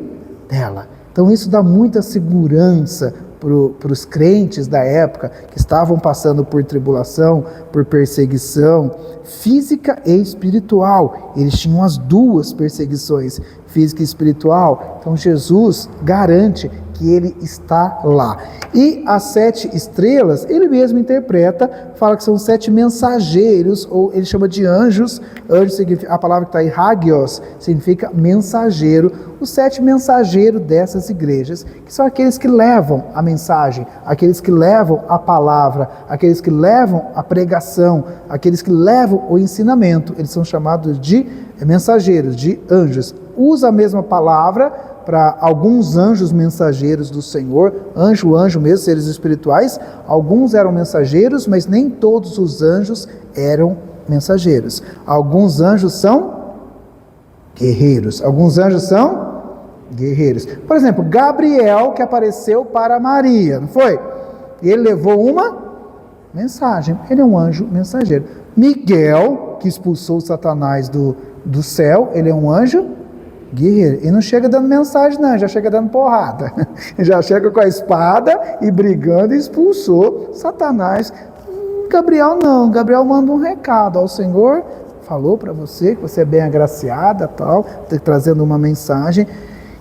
dela. Então isso dá muita segurança para os crentes da época que estavam passando por tribulação, por perseguição física e espiritual. Eles tinham as duas perseguições, física e espiritual. Então Jesus garante que ele está lá. E as 7 estrelas, ele mesmo interpreta, fala que são 7 mensageiros, ou ele chama de anjos. Anjo significa, a palavra que está aí, hagios, significa mensageiro. Os 7 mensageiros dessas igrejas, que são aqueles que levam a mensagem, aqueles que levam a palavra, aqueles que levam a pregação, aqueles que levam o ensinamento. Eles são chamados de mensageiros, de anjos. Usa a mesma palavra para alguns anjos mensageiros do Senhor, anjo mesmo, seres espirituais. Alguns eram mensageiros, mas nem todos os anjos eram mensageiros. Alguns anjos são guerreiros. Por exemplo, Gabriel, que apareceu para Maria, não foi? E ele levou uma mensagem. Ele é um anjo mensageiro. Miguel, que expulsou Satanás do céu, ele é um anjo guerreiro. E não chega dando mensagem, não, já chega dando porrada. Já chega com a espada e brigando, e expulsou Satanás. Gabriel não. Gabriel manda um recado ao Senhor, falou para você que você é bem agraciada, tal, trazendo uma mensagem.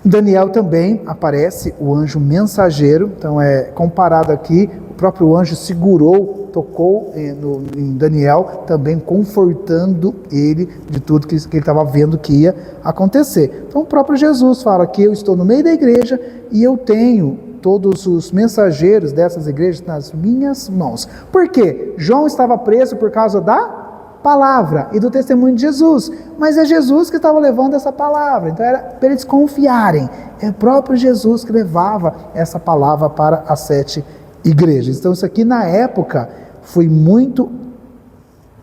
Em Daniel também aparece o anjo mensageiro, então é comparado aqui, o próprio anjo segurou, tocou em Daniel, também confortando ele de tudo que ele estava vendo que ia acontecer. Então o próprio Jesus fala que eu estou no meio da igreja e eu tenho todos os mensageiros dessas igrejas nas minhas mãos. Por quê? João estava preso por causa da palavra e do testemunho de Jesus, mas é Jesus que estava levando essa palavra, então era para eles confiarem, é o próprio Jesus que levava essa palavra para as 7 igrejas. Então isso aqui na época foi muito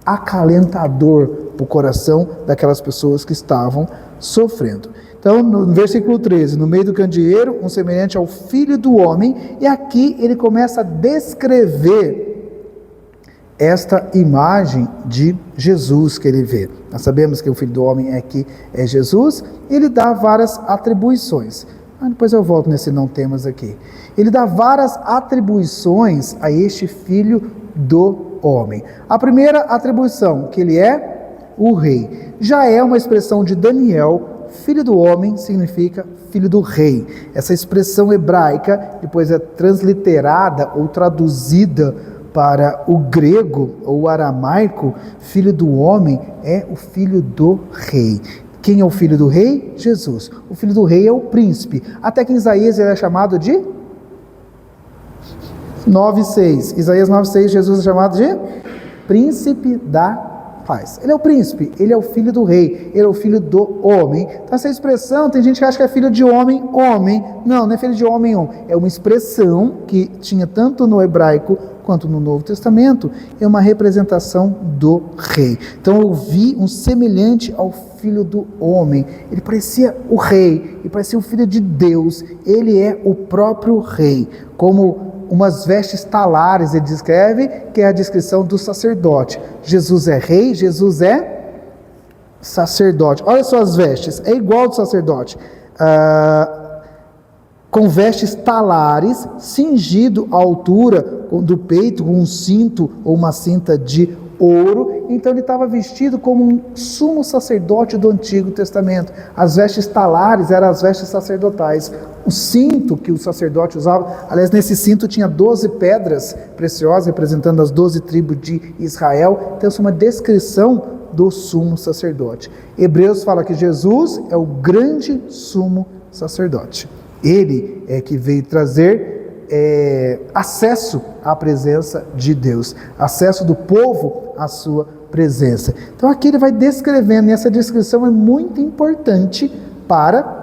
acalentador para o coração daquelas pessoas que estavam sofrendo. Então no versículo 13, no meio do candeeiro, um semelhante ao Filho do Homem, e aqui ele começa a descrever esta imagem de Jesus que ele vê. Nós sabemos que o Filho do Homem aqui é Jesus, e ele dá várias atribuições. Depois eu volto nesse não temas aqui. Ele dá várias atribuições a este Filho do Homem. A primeira atribuição, que ele é o Rei. Já é uma expressão de Daniel, Filho do Homem significa Filho do Rei. Essa expressão hebraica, depois é transliterada ou traduzida para o grego ou aramaico, Filho do Homem é o Filho do Rei. Quem é o Filho do Rei? Jesus. O Filho do Rei é o príncipe. Até que em Isaías ele é chamado de 9:6. Isaías 9:6, Jesus é chamado de Príncipe da Paz. Ele é o príncipe, ele é o Filho do Rei, ele é o Filho do Homem. Então essa expressão, tem gente que acha que é filho de homem, homem. Não, não é filho de homem, homem. É uma expressão que tinha tanto no hebraico quanto no Novo Testamento, é uma representação do rei. Então eu vi um semelhante ao Filho do Homem. Ele parecia o rei, ele parecia o Filho de Deus. Ele é o próprio rei, como umas vestes talares, ele descreve, que é a descrição do sacerdote. Jesus é rei, Jesus é sacerdote. Olha só as vestes, é igual ao do sacerdote. Com vestes talares, cingido à altura do peito, com um cinto ou uma cinta de ouro. Então ele estava vestido como um sumo sacerdote do Antigo Testamento. As vestes talares eram as vestes sacerdotais. O cinto que o sacerdote usava, aliás, nesse cinto tinha 12 pedras preciosas, representando as 12 tribos de Israel. Então isso é uma descrição do sumo sacerdote. Hebreus fala que Jesus é o grande sumo sacerdote. Ele é que veio trazer acesso à presença de Deus, acesso do povo à sua presença. Então aqui ele vai descrevendo, e essa descrição é muito importante para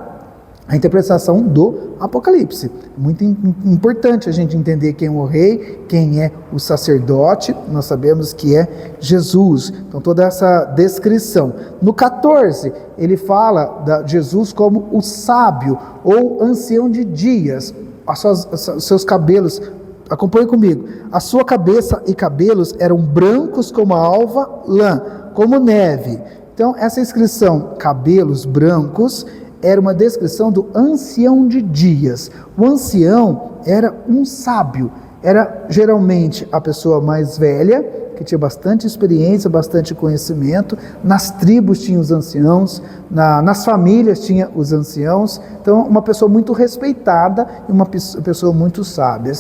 a interpretação do Apocalipse. Muito importante a gente entender quem é o rei, quem é o sacerdote. Nós sabemos que é Jesus. Então toda essa descrição. No 14, ele fala de Jesus como o sábio ou ancião de dias. Os seus cabelos, acompanhe comigo, a sua cabeça e cabelos eram brancos como a alva, lã, como neve. Então essa inscrição, cabelos brancos, era uma descrição do ancião de dias. O ancião era um sábio, era geralmente a pessoa mais velha, que tinha bastante experiência, bastante conhecimento. Nas tribos tinha os anciãos, nas famílias tinha os anciãos. Então uma pessoa muito respeitada e uma pessoa muito sábia.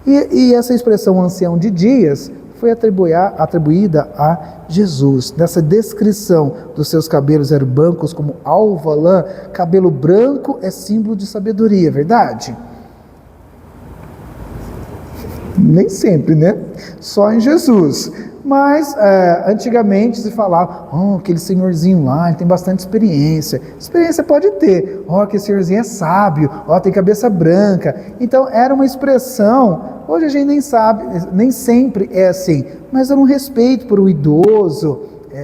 E essa expressão ancião de dias foi atribuída a Jesus. Nessa descrição dos seus cabelos eram brancos como alva, lã. Cabelo branco é símbolo de sabedoria, verdade? Nem sempre, né? Só em Jesus. Mas antigamente se falava, aquele senhorzinho lá, ele tem bastante experiência. Experiência pode ter. Aquele senhorzinho é sábio, tem cabeça branca. Então era uma expressão, hoje a gente nem sabe, nem sempre é assim, mas era um respeito por um idoso,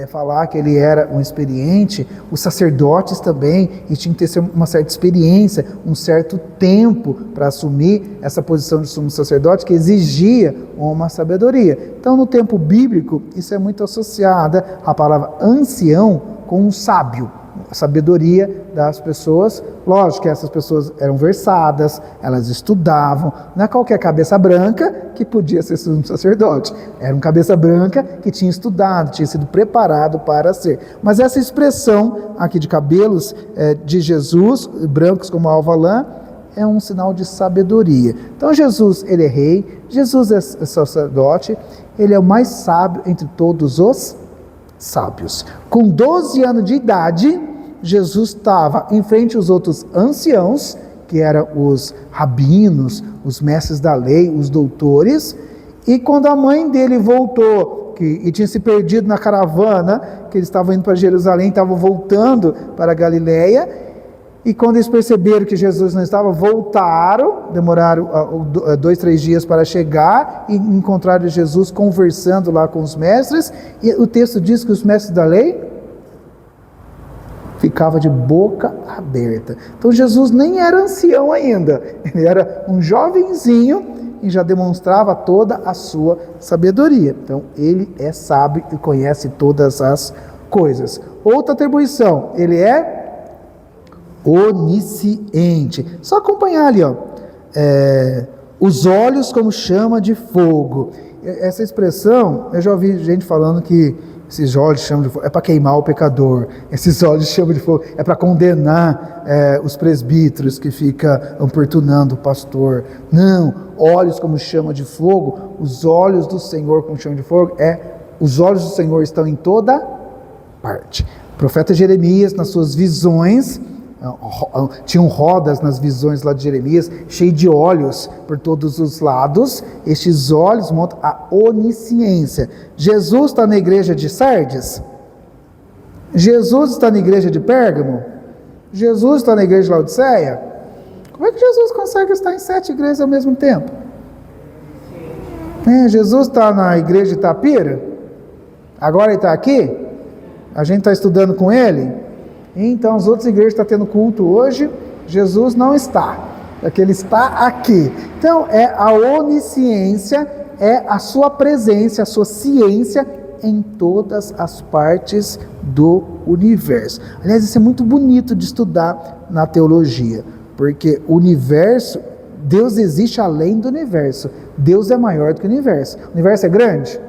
falar que ele era um experiente. Os sacerdotes também, e tinha que ter uma certa experiência, um certo tempo para assumir essa posição de sumo sacerdote, que exigia uma sabedoria. Então no tempo bíblico isso é muito associado à palavra ancião com um sábio. sabedoria das pessoas. Lógico que essas pessoas eram versadas, elas estudavam, não é qualquer cabeça branca que podia ser sumo sacerdote, era um cabeça branca que tinha estudado, tinha sido preparado para ser. Mas essa expressão aqui de cabelos de Jesus, brancos como a alva lã, é um sinal de sabedoria. Então Jesus, ele é rei, Jesus é sacerdote, ele é o mais sábio entre todos os sábios. Com 12 anos de idade, Jesus estava em frente aos outros anciãos, que eram os rabinos, os mestres da lei, os doutores, e quando a mãe dele voltou, e tinha se perdido na caravana, que eles estavam indo para Jerusalém, estavam voltando para a Galileia, e quando eles perceberam que Jesus não estava, voltaram, demoraram 2, 3 dias para chegar, e encontraram Jesus conversando lá com os mestres, e o texto diz que os mestres da lei ficavam de boca aberta. Então Jesus nem era ancião ainda, ele era um jovenzinho, e já demonstrava toda a sua sabedoria. Então ele é sábio e conhece todas as coisas. Outra atribuição, ele é onisciente. Só acompanhar ali, os olhos como chama de fogo. Essa expressão, eu já ouvi gente falando que esses olhos de chama de fogo é para queimar o pecador, esses olhos de chama de fogo é para condenar os presbíteros que fica importunando o pastor. Não, olhos como chama de fogo, os olhos do Senhor como chama de fogo, os olhos do Senhor estão em toda parte. O profeta Jeremias, nas suas visões, tinham rodas nas visões lá de Jeremias, cheio de olhos por todos os lados. Estes olhos mostram a onisciência. Jesus está na igreja de Sardes? Jesus está na igreja de Pérgamo? Jesus está na igreja de Laodiceia? Como é que Jesus consegue estar em 7 igrejas ao mesmo tempo? Jesus está na igreja de Itapira? Agora ele está aqui? A gente está estudando com ele? Então as outras igrejas estão tendo culto hoje, Jesus não está, porque ele está aqui. Então a onisciência, é a sua presença, a sua ciência em todas as partes do universo. Aliás, isso é muito bonito de estudar na teologia, porque o universo, Deus existe além do universo, Deus é maior do que o universo. O universo é grande?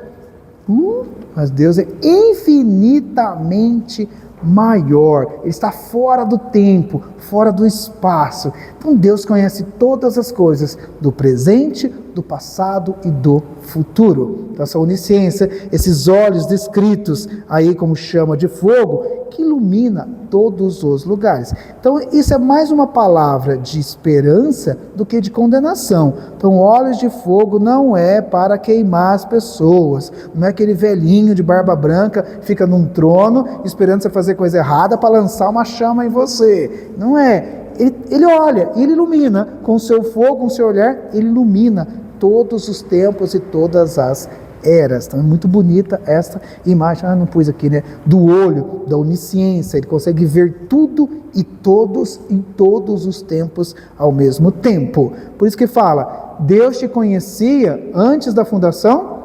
Mas Deus é infinitamente maior, ele está fora do tempo, fora do espaço. Então Deus conhece todas as coisas, do presente, do passado e do futuro. Então essa onisciência, esses olhos descritos aí como chama de fogo, que ilumina todos os lugares. Então isso é mais uma palavra de esperança do que de condenação. Então olhos de fogo não é para queimar as pessoas, não é aquele velhinho de barba branca fica num trono esperando você fazer coisa errada para lançar uma chama em você. Não é. Ele olha, ele ilumina com o seu fogo, com o seu olhar, ele ilumina todos os tempos e todas as eras. Então é muito bonita essa imagem, não pus aqui, né? Do olho, da onisciência, ele consegue ver tudo e todos em todos os tempos ao mesmo tempo. Por isso que fala, Deus te conhecia antes da fundação?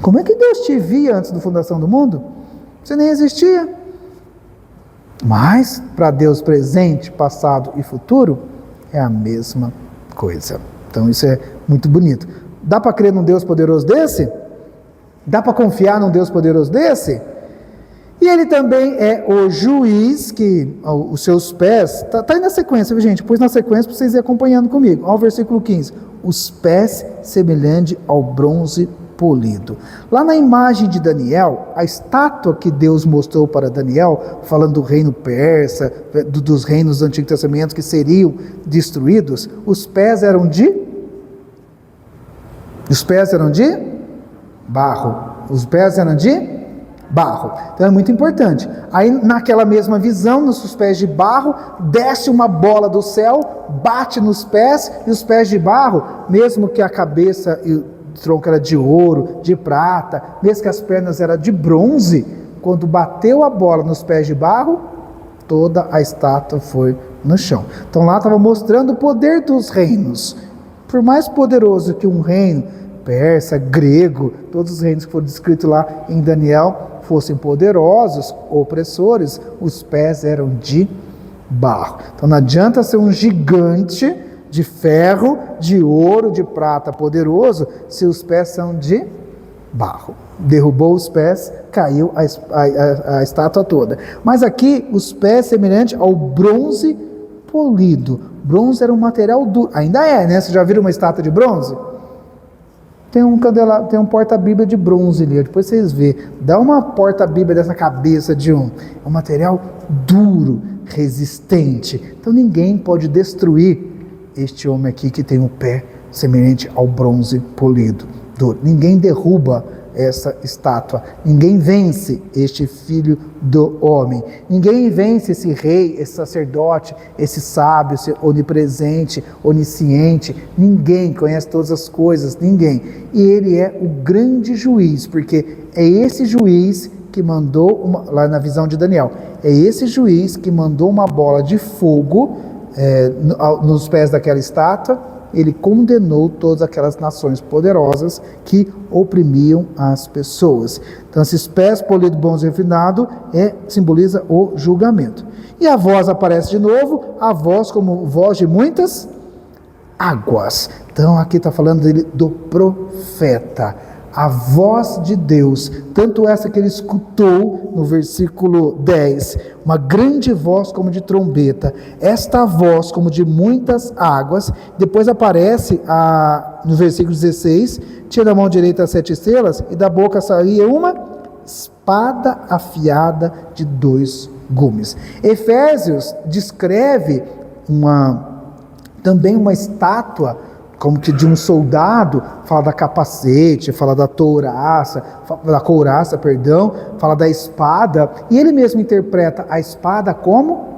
Como é que Deus te via antes da fundação do mundo? Você nem existia. Mas, para Deus presente, passado e futuro, é a mesma coisa. Então isso é muito bonito. Dá para crer num Deus poderoso desse? Dá para confiar num Deus poderoso desse? E ele também é o juiz que os seus pés... Está aí na sequência, viu, gente? Pus na sequência para vocês irem acompanhando comigo. Olha o versículo 15. Os pés semelhante ao bronze polido. Lá na imagem de Daniel, a estátua que Deus mostrou para Daniel, falando do reino persa, dos reinos do Antigo Testamento que seriam destruídos, os pés eram de barro. Os pés eram de barro. Então é muito importante. Aí naquela mesma visão, nos pés de barro, desce uma bola do céu, bate nos pés, e os pés de barro, mesmo que a cabeça e o tronco era de ouro, de prata, mesmo que as pernas eram de bronze, quando bateu a bola nos pés de barro, toda a estátua foi no chão. Então lá estava mostrando o poder dos reinos. Por mais poderoso que um reino persa, grego, todos os reinos que foram descritos lá em Daniel, fossem poderosos, opressores, os pés eram de barro. Então não adianta ser um gigante de ferro, de ouro, de prata poderoso, se os pés são de barro. Derrubou os pés, caiu a estátua toda. Mas aqui os pés semelhante ao bronze polido. Bronze era um material duro, ainda é, né? Vocês já viram uma estátua de bronze? Tem um porta-bíblia de bronze ali, depois vocês vê. Dá uma porta-bíblia dessa cabeça de um. É um material duro, resistente. Então ninguém pode destruir este homem aqui que tem um pé semelhante ao bronze polido, duro. Ninguém derruba essa estátua. Ninguém vence este filho do homem. Ninguém vence esse rei, esse sacerdote, esse sábio, esse onipresente, onisciente. Ninguém conhece todas as coisas, ninguém. E ele é o grande juiz, porque é esse juiz que mandou, lá na visão de Daniel, é esse juiz que mandou uma bola de fogo nos pés daquela estátua. Ele condenou todas aquelas nações poderosas que oprimiam as pessoas. Então, esses pés polidos, bons e refinados, simboliza o julgamento. E a voz aparece de novo, a voz como voz de muitas águas. Então, aqui está falando do profeta. A voz de Deus, tanto essa que ele escutou no versículo 10, uma grande voz como de trombeta, esta voz como de muitas águas, depois aparece no versículo 16, tinha na mão direita as 7 estrelas, e da boca saía uma espada afiada de 2 gumes. Efésios descreve também uma estátua, como que de um soldado, fala da capacete, fala da couraça, fala da espada, e ele mesmo interpreta a espada como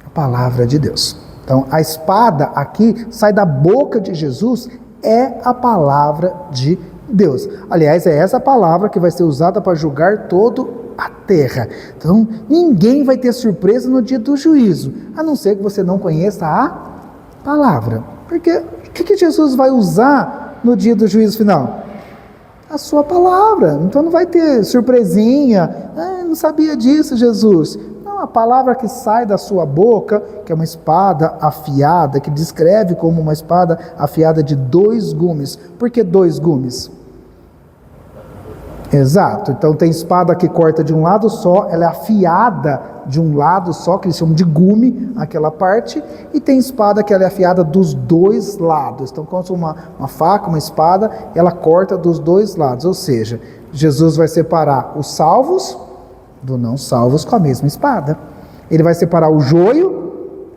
a palavra de Deus. Então, a espada aqui sai da boca de Jesus, é a palavra de Deus. Aliás, é essa palavra que vai ser usada para julgar toda a terra. Então, ninguém vai ter surpresa no dia do juízo, a não ser que você não conheça a palavra. Porque o que Jesus vai usar no dia do juízo final? A sua palavra. Então não vai ter surpresinha. Não sabia disso, Jesus. Não, a palavra que sai da sua boca, que é uma espada afiada, que descreve como uma espada afiada de 2 gumes. Por que 2 gumes? Exato. Então tem espada que corta de um lado só, ela é afiada de um lado só, que eles chamam de gume, aquela parte, e tem espada que ela é afiada dos 2 lados. Então, quando uma faca, uma espada, ela corta dos 2 lados, ou seja, Jesus vai separar os salvos do não salvos com a mesma espada. Ele vai separar o joio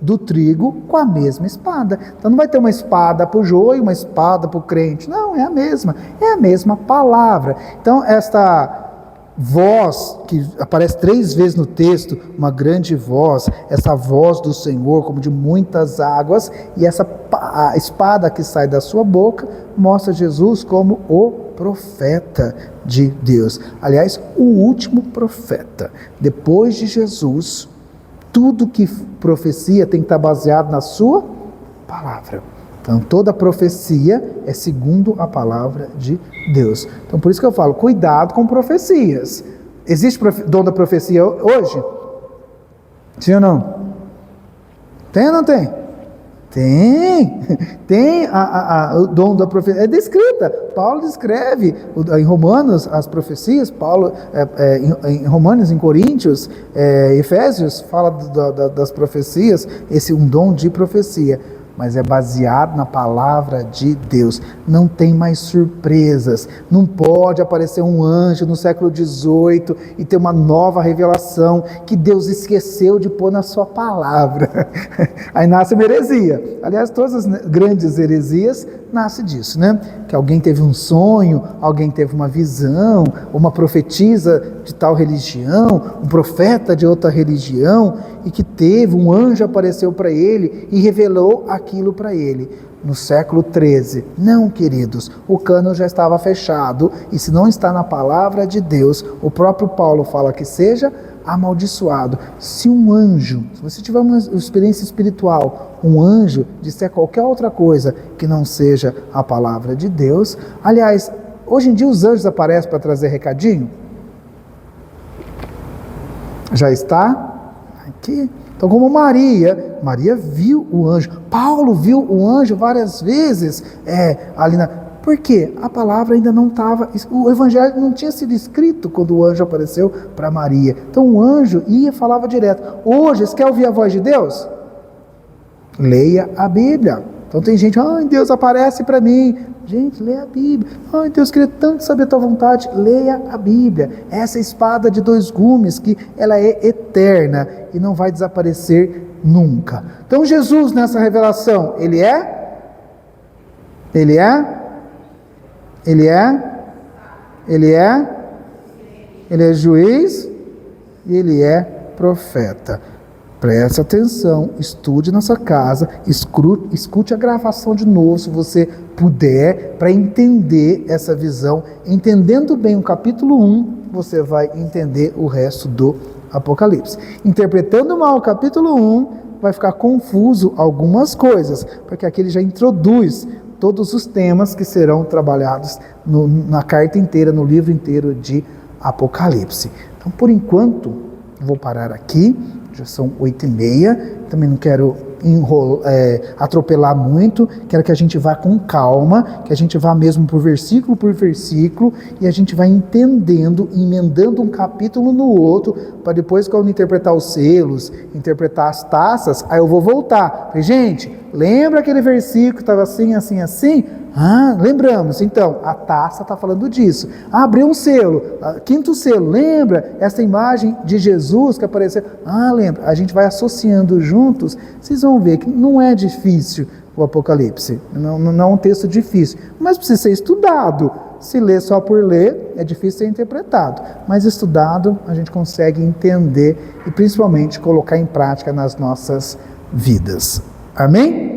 do trigo com a mesma espada. Então não vai ter uma espada para o joio, uma espada para o crente. Não, é a mesma palavra. Então esta voz que aparece 3 vezes no texto, uma grande voz, essa voz do Senhor como de muitas águas, e a espada que sai da sua boca mostra Jesus como o profeta de Deus. Aliás, o último profeta. Depois de Jesus, tudo que profecia tem que estar baseado na sua palavra. Então, toda profecia é segundo a palavra de Deus. Então, por isso que eu falo, cuidado com profecias. Existe dom da profecia hoje? Sim ou não? Tem ou não tem? Tem. Tem o dom da profecia. É descrita. Paulo descreve em Romanos as profecias. Paulo, em Romanos, em Coríntios, Efésios, fala das profecias. Esse é um dom de profecia. Mas é baseado na palavra de Deus. Não tem mais surpresas. Não pode aparecer um anjo no século XVIII e ter uma nova revelação que Deus esqueceu de pôr na sua palavra. Aí nasce uma heresia. Aliás, todas as grandes heresias nascem disso, né? Que alguém teve um sonho, alguém teve uma visão, uma profetisa de tal religião, um profeta de outra religião, e que teve, um anjo apareceu para ele e revelou aquilo para ele. No século XIII, não, queridos, o cano já estava fechado, e se não está na palavra de Deus, o próprio Paulo fala que seja amaldiçoado. Se um anjo, se você tiver uma experiência espiritual, um anjo disser qualquer outra coisa que não seja a palavra de Deus, aliás, hoje em dia os anjos aparecem para trazer recadinho? Já está aqui. Então, como Maria viu o anjo. Paulo viu o anjo várias vezes ali na... Por quê? A palavra ainda não estava... O evangelho não tinha sido escrito quando o anjo apareceu para Maria. Então, o anjo ia e falava direto. Hoje, você quer ouvir a voz de Deus? Leia a Bíblia. Então, tem gente, Deus aparece para mim. Gente, leia a Bíblia. Deus queria tanto saber a tua vontade. Leia a Bíblia. Essa espada de dois gumes, que ela é eterna e não vai desaparecer nunca. Então, Jesus, nessa revelação, Ele é juiz e Ele é profeta. Preste atenção, estude na sua casa, escute a gravação de novo, se você puder, para entender essa visão. Entendendo bem o capítulo 1, você vai entender o resto do Apocalipse. Interpretando mal o capítulo 1, vai ficar confuso algumas coisas, porque aqui ele já introduz todos os temas que serão trabalhados na carta inteira, no livro inteiro de Apocalipse. Então, por enquanto, vou parar aqui. Já são 8h30, também não quero atropelar muito, quero que a gente vá com calma, que a gente vá mesmo por versículo, e a gente vai entendendo, emendando um capítulo no outro, para depois, quando interpretar os selos, interpretar as taças, aí eu vou voltar. Gente, lembra aquele versículo que estava assim, assim, assim? Lembramos. Então, a taça está falando disso. Abriu um selo, quinto selo, lembra essa imagem de Jesus que apareceu? Lembra. A gente vai associando juntos, vocês vão ver que não é difícil o Apocalipse, não é um texto difícil, mas precisa ser estudado. Se ler só por ler, é difícil ser interpretado, mas estudado a gente consegue entender e principalmente colocar em prática nas nossas vidas. Amém?